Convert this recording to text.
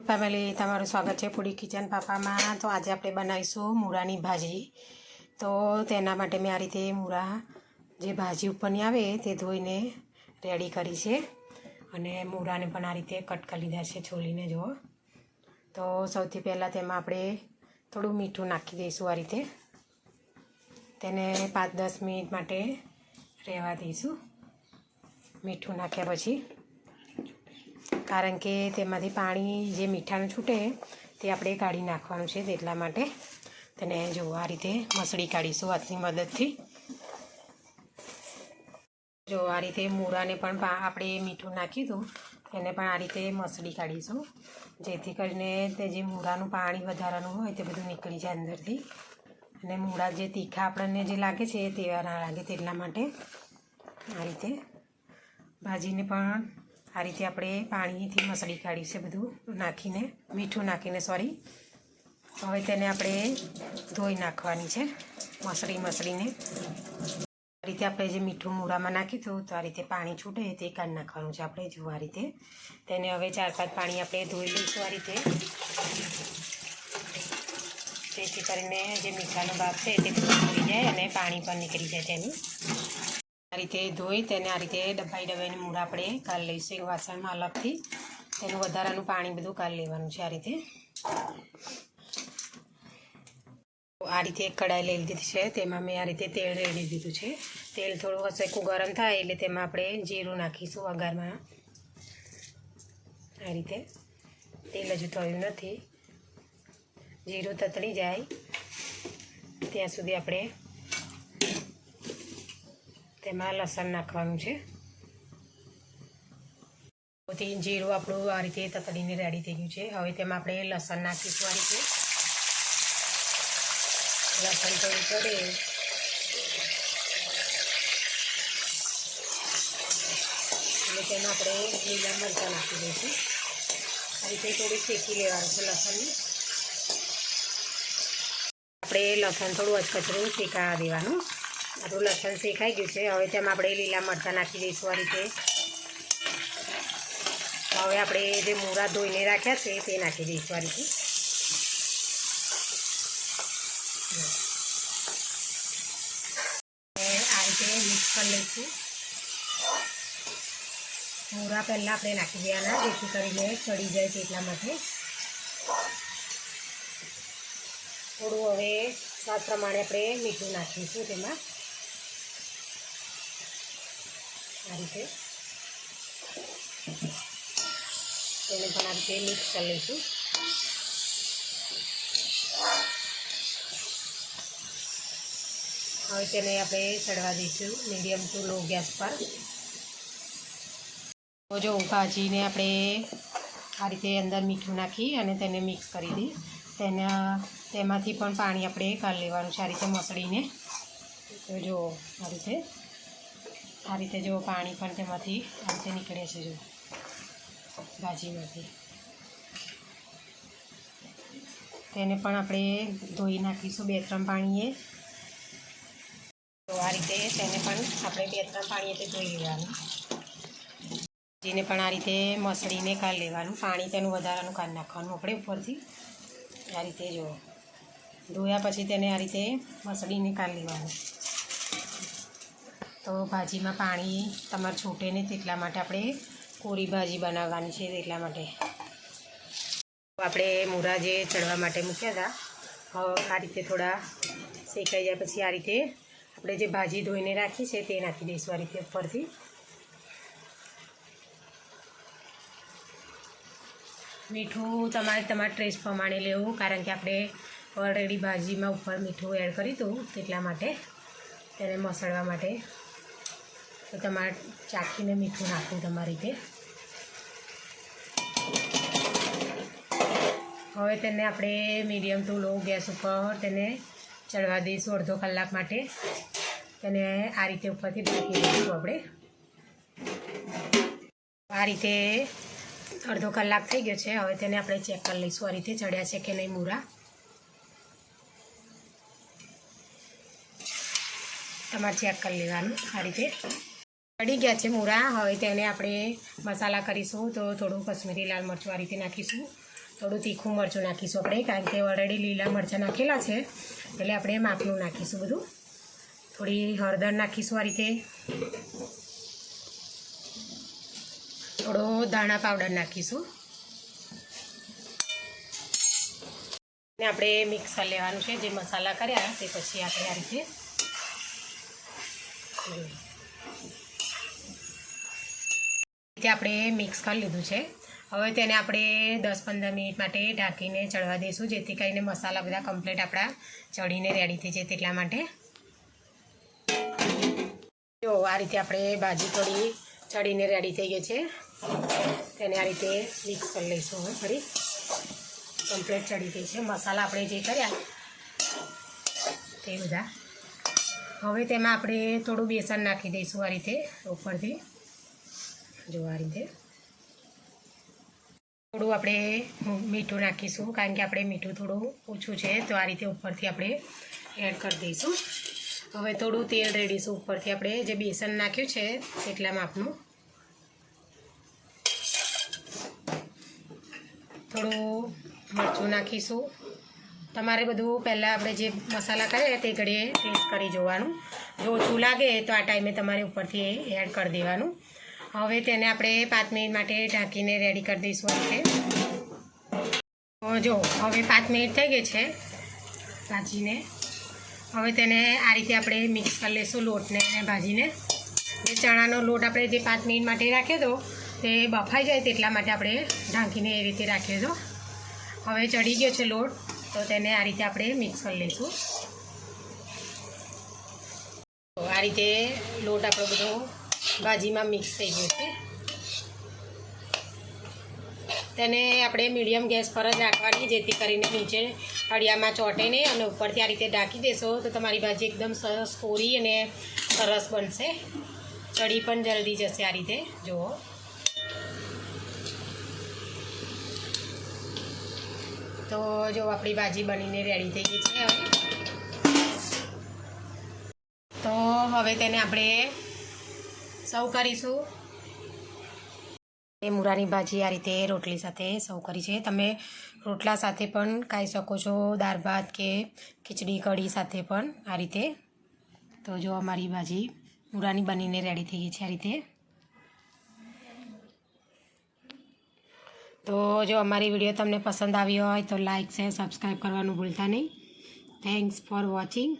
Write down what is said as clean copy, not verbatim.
Family, તમારું સ્વાગત છે ફૂડી કિચન પાપામાં। તો આજે આપણે બનાવીશું મૂળાની ભાજી। તો તેના માટે મેં આ રીતે મૂળા જે ભાજી ઉપરની આવે તે ધોઈને રેડી કરી છે અને મૂળાને પણ આ રીતે કટ કરી લીધા છે છોલીને જુઓ। તો સૌથી પહેલાં તેમાં આપણે થોડું મીઠું નાખી દઈશું। આ રીતે તેને 5-10 મિનિટ માટે રહેવા દઈશું મીઠું નાખ્યા પછી, કારણ કે તેમાંથી પાણી જે મીઠાનું છૂટે તે આપણે કાઢી નાખવાનું છે। તેટલા માટે તેને જો આ રીતે મસળી કાઢીશું હાથની મદદથી। જો આ રીતે મૂળાને પણ આપણે મીઠું નાખ્યું હતું તેને પણ આ રીતે મસળી કાઢીશું, જેથી કરીને તે જે મૂળાનું પાણી વધારાનું હોય તે બધું નીકળી જાય અંદરથી અને મૂળા જે તીખા આપણને જે લાગે છે તેવા ના લાગે। તેટલા માટે આ રીતે ભાજીને પણ આ રીતે આપણે પાણીથી મસળી કાઢી છે બધું નાખીને, મીઠું નાખીને સોરી। હવે તેને આપણે ધોઈ નાખવાની છે મસળીને। આ રીતે આપણે જે મીઠું મૂળામાં નાખ્યું હતું તો આ રીતે પાણી છૂટે તે કાઢી નાખવાનું છે આપણે। જો આ રીતે તેને હવે 4-5 પાણી આપણે ધોઈ લઈશું આ રીતે, જેથી કરીને જે મીઠાનો ભાગ છે તે નીકળી જાય અને પાણી પણ નીકળી જાય તેનું। આ રીતે ધોઈ તેને આ રીતે ડબ્બાઈને મૂળા આપણે કાઢી લઈશું એક વાસણમાં અલગથી। તેનું વધારાનું પાણી બધું કાઢી લેવાનું છે આ રીતે। આ રીતે એક કઢાઈ લઈ લીધી છે, તેમાં મેં આ રીતે તેલ રેડી દીધું છે। તેલ થોડું હસેકું ગરમ થાય એટલે તેમાં આપણે જીરું નાખીશું વઘારમાં। આ રીતે તેલ હજુ થયું નથી, જીરું તતડી જાય ત્યાં સુધી આપણે તેમાં લસણ નાખવાનું છે। જીરું આપણું આ રીતે તતડીને રેડી થઈ ગયું છે। હવે તેમાં આપણે લસણ નાખીશું આ રીતે। લસણ થોડું ચડે એટલે તેમાં આપણે લીલા મરચાં નાખી દઈશું। આ રીતે થોડું શેકી લેવાનું છે લસણને। આપણે લસણ થોડું અચકચરું શેકાવા દેવાનું। આપણું લસણ શેકાઈ ગયું છે, હવે તેમાં આપણે લીલા મરચાં નાખી દઈશું આ રીતે। હવે આપણે જે મૂળા ધોઈને રાખ્યા છે તે નાખી દઈશું આ રીતે। આ રીતે મિક્સ કરી લઈશું। મૂળા પહેલાં આપણે નાખી દેવાના, જેથી કરીને ચડી જાય તેટલા માટે। થોડું હવે સ્વાદ પ્રમાણે આપણે મીઠું નાખીશું તેમાં આ રીતે। તેને પણ આ રીતે મિક્સ કરી લઈશું। હવે તેને આપણે ચડવા દઈશું મીડિયમ ટુ લો ગેસ પર। તો જો ભાજીને આપણે આ રીતે અંદર મીઠું નાખી અને તેને મિક્સ કરી દઈએ। તેમાંથી પણ પાણી આપણે કાઢી લેવાનું છે આ રીતે મસળીને। તો જો આ રીતે જો પાણી પણ તેમાંથી આ રીતે નીકળે છે જો ભાજીમાંથી। તેને પણ આપણે ધોઈ નાખીશું 2-3 પાણીએ। તો આ રીતે તેને પણ આપણે 2-3 પાણીએ ધોઈ લેવાનું। ભાજીને પણ આ રીતે મસળીને કાઢી લેવાનું, પાણી તેનું વધારાનું કાઢી નાખવાનું આપણે ઉપરથી આ રીતે જો ધોયા પછી તેને આ રીતે મસળીને કાઢી લેવાનું। તો ભાજીમાં પાણી તમારે છૂટે નહીં તેટલા માટે આપણે કોરી ભાજી બનાવવાની છે તેટલા માટે આપણે મૂળા જે ચડવા માટે મૂક્યા હતા આ રીતે થોડા શેકાઈ જાય પછી આ રીતે આપણે જે ભાજી ધોઈને રાખી છે તે નાખી દઈશું આ રીતે ઉપરથી। મીઠું તમારા ટેસ્ટ પ્રમાણે લેવું, કારણ કે આપણે ઓલરેડી ભાજીમાં ઉપર મીઠું એડ કર્યું હતું તેટલા માટે તેને મસળવા માટે। તો તમારે ચાખીને મીઠું નાખવું તમારી રીતે। હવે તેને આપણે મીડિયમ ટુ લો ગેસ ઉપર તેને ચડવા દઈશું અડધો કલાક માટે। તેને આ રીતે ઉપરથી ઢાંકી દઈશું આપણે। આ રીતે અડધો કલાક થઈ ગયો છે, હવે તેને આપણે ચેક કરી લઈશું આ રીતે ચડ્યા છે કે નહીં મૂળા। તમારે ચેક કરી લેવાનું આ રીતે ચડી ગયા છે મૂળા। હવે તેને આપણે મસાલા કરીશું, તો થોડું કશ્મીરી લાલ મરચું આ રીતે નાખીશું, થોડું તીખું મરચું નાખીશું આપણે, કારણ કે ઓલરેડી લીલા મરચાં નાખેલા છે એટલે આપણે માપનું નાખીશું બધું. થોડી હળદર નાખીશું આ રીતે, થોડો ધાણા પાવડર નાખીશું ને આપણે મિક્સ કરી લેવાનું છે. જે મસાલા કર્યા તે પછી આપણે આ રીતે આપણે મિક્સ કરી લીધું છે. હવે તેને આપણે 10-15 મિનિટ માટે ઢાંકીને ચડવા દઈશું, જેથી કરીને મસાલા બધા કમ્પ્લીટ આપણા ચડીને રેડી થઈ જાય તેટલા માટે. જો આ રીતે આપણે ભાજી થોડી ચડીને રેડી થઈ ગઈ છે. તેને આ રીતે મિક્સ કરી લઈશું. હવે ફરી કમ્પ્લીટ ચડી ગઈ છે. મસાલા આપણે જે કર્યા તે બધા. હવે તેમાં આપણે થોડું બેસન નાખી દઈશું આ રીતે ઉપરથી. જો આ રીતે થોડું આપણે મીઠું નાખીશું, કારણ કે આપણે મીઠું થોડું ઓછું છે તો આ રીતે ઉપરથી આપણે એડ કરી દઈશું. હવે થોડું તેલ રેડીશું ઉપરથી, આપણે જે બેસન નાખ્યું છે એટલા માપનું. થોડું મરચું નાખીશું. તમારે બધું પહેલાં આપણે જે મસાલા કર્યા તે ઘડીએ ટેસ્ટ કરી જોવાનું. જો ઓછું લાગે તો આ ટાઈમે તમારે ઉપરથી એડ કરી દેવાનું. હવે તેને આપણે 5 મિનિટ માટે ઢાંકીને રેડી કરી દઈશું આ રીતે. જો હવે 5 મિનિટ થઈ ગઈ છે ભાજીને. હવે તેને આ રીતે આપણે મિક્સ કરી લઈશું લોટને અને ભાજીને. જે ચણાનો લોટ આપણે જે 5 મિનિટ માટે રાખ્યો હતો તે બફાઈ જાય તેટલા માટે આપણે ઢાંકીને એ રીતે રાખ્યો હતો. હવે ચડી ગયો છે લોટ તો તેને આ રીતે આપણે મિક્સ કરી લઈશું. તો આ રીતે લોટ આપણો બધો ભાજીમાં મિક્સ થઈ ગયો છે. તેને આપણે મીડિયમ ગેસ પર જ રાખવાની, જેથી કરીને નીચે અળિયામાં ચોંટે નહીં, અને ઉપરથી આ રીતે ઢાંકી દેશો તો તમારી ભાજી એકદમ સરસ કોરી અને સરસ બનશે. ચડી પણ જલ્દી જશે આ રીતે. જુઓ તો જો આપણી ભાજી બનીને રેડી થઈ ગઈ છે. હવે તો હવે તેને આપણે સર્વ કરીશું. એ મૂળાની ભાજી આ રીતે રોટલી સાથે સર્વ કરી છે. તમે રોટલા સાથે પણ ખાઈ શકો છો, દાળ ભાત કે ખીચડી કઢી સાથે પણ આ રીતે. તો જો અમારી ભાજી મૂળાની બનીને રેડી થઈ ગઈ છે આ રીતે. તો જો અમારી વિડીયો તમને પસંદ આવી હોય તો લાઇક શેર સબસ્ક્રાઈબ કરવાનું ભૂલતા નહીં. Thanks for watching.